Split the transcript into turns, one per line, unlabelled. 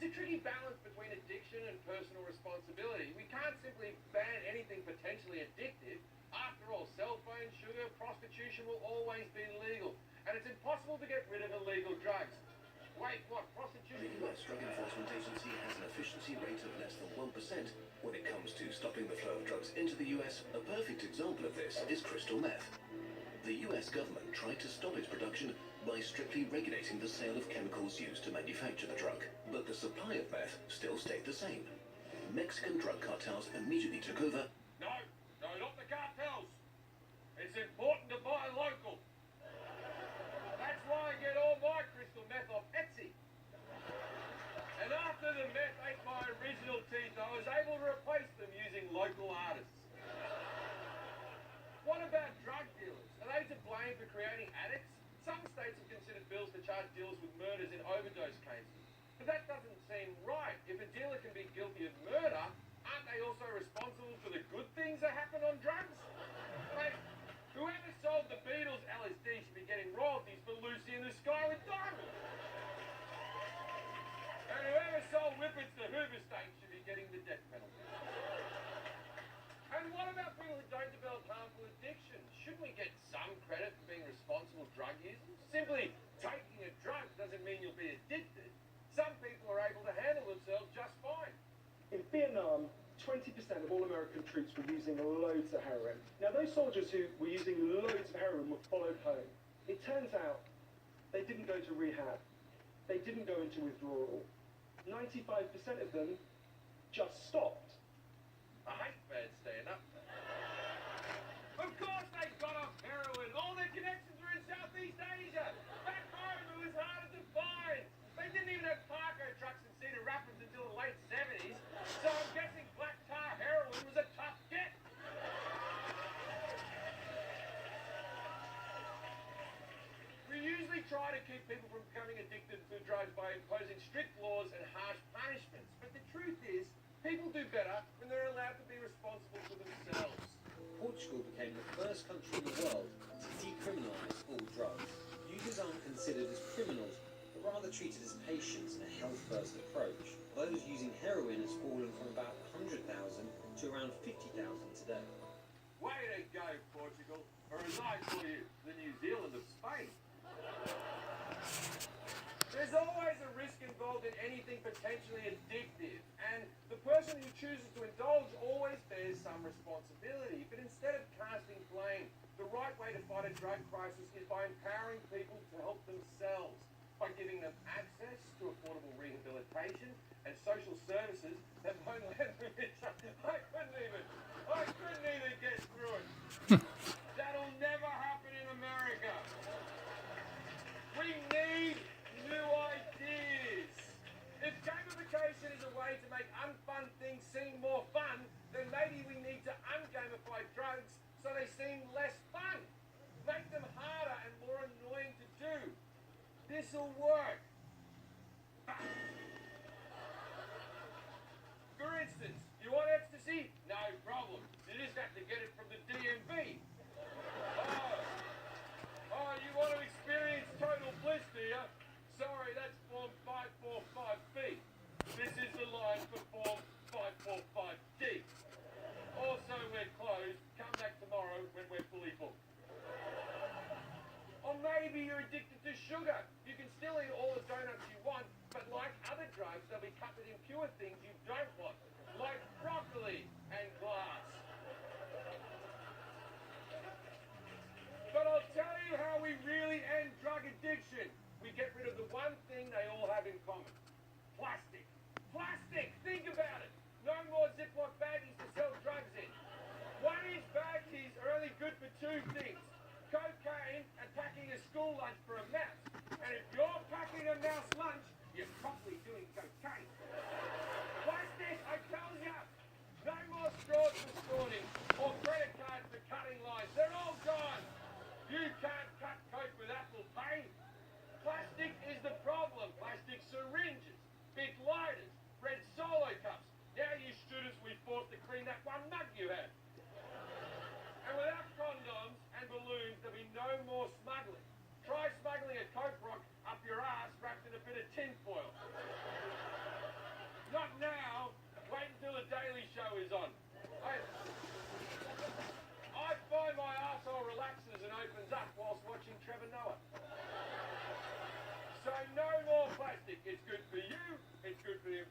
It's a tricky balance between addiction and personal responsibility. We can't simply ban anything potentially addictive. After all, cell phones, sugar, prostitution will always be legal. And it's impossible to get rid of illegal drugs. Wait, what? Prostitution?
The US Drug Enforcement Agency has an efficiency rate of less than 1% when it comes to stopping the flow of drugs into the US. A perfect example of this is crystal meth. The US government tried to stop its production by strictly regulating the sale of chemicals used to manufacture the drug. But the supply of meth still stayed the same. Mexican drug cartels immediately took over.
No, not the cartels. It's important to buy local. That's why I get all my crystal meth off Etsy. And after the meth ate my original teeth, I was able to replace them using local artists. What about drug dealers? Are they to blame for creating addicts? Some states have considered bills to charge dealers with murders in overdose cases. But that doesn't seem right. If a dealer can be guilty of murder, aren't they also responsible for the good things that happen on drugs? Like, whoever sold the Beatles LSD should be getting royalties for Lucy in the Sky with Diamonds. And whoever sold Whippets to Hooverstein should be getting the death penalty. And what about people who don't develop harmful addictions? Shouldn't we get some credit for being responsible drug users? Simply taking a drug doesn't mean you'll be addicted. Some people are able to handle themselves just fine.
In Vietnam, 20% of all American troops were using loads of heroin. Now, those soldiers who were using loads of heroin were followed home. It turns out they didn't go to rehab. They didn't go into withdrawal. 95% of them just stopped.
I hate bad stand-up. Of course they got off heroin. All their connections were in Southeast Asia. Back home it was harder to find. They didn't even have Parco trucks in Cedar Rapids until the late 70s. So I'm guessing black tar heroin was a tough get. We usually try to keep people from becoming addicted to drugs by imposing strict laws and harsh punishments. But the truth is, people do better when they're allowed to be responsible for themselves.
Portugal became the first country in the world to decriminalise all drugs. Users aren't considered as criminals, but rather treated as patients in a health-first approach. Those using heroin has fallen from about 100,000 to around 50,000 today.
Way to go, Portugal, or as I call you, the New Zealand of Spain. There's always a risk involved in anything potentially addictive, and the person who chooses to indulge always bears some responsibility. But instead of casting blame, the right way to fight a drug crisis is by empowering people to help themselves, by giving them access to affordable rehabilitation and social services that won't let them I couldn't even get through it. That'll never happen in America. We need new ideas. If gamification is a way to make unfun things seem more fun, then maybe we need to ungamify drugs so they seem less fun. Make them harder and more annoying to do. This'll work. For instance, you want ecstasy? No problem. You just have to get it from the DMV. Oh, you want to experience total bliss, do you? Sorry, that's Form 545B. This is the line for Form 545D. Also, we're closed. Come back tomorrow when we're fully booked. Or maybe you're addicted to sugar. You can still eat all the donuts you want, but like other drugs, they'll be cut with impure things you don't want, like broccoli and glass. But I'll tell you how we really end drug addiction. We get rid of the one thing they all have in common. Plastic. Plastic! Think about it. No more Ziploc baggies to sell drugs in. 1-inch baggies are only good for two things. Cocaine and packing a school lunch for a mouse. And if you're packing a mouse lunch, you're probably doing cocaine. Plastic, I tell ya! No more straws for snorting or credit cards for cutting lines. They're all gone. You can't cut coke with Apple Pay. Plastic is the problem. Plastic syringe. fantastic. It's good for you, it's good for the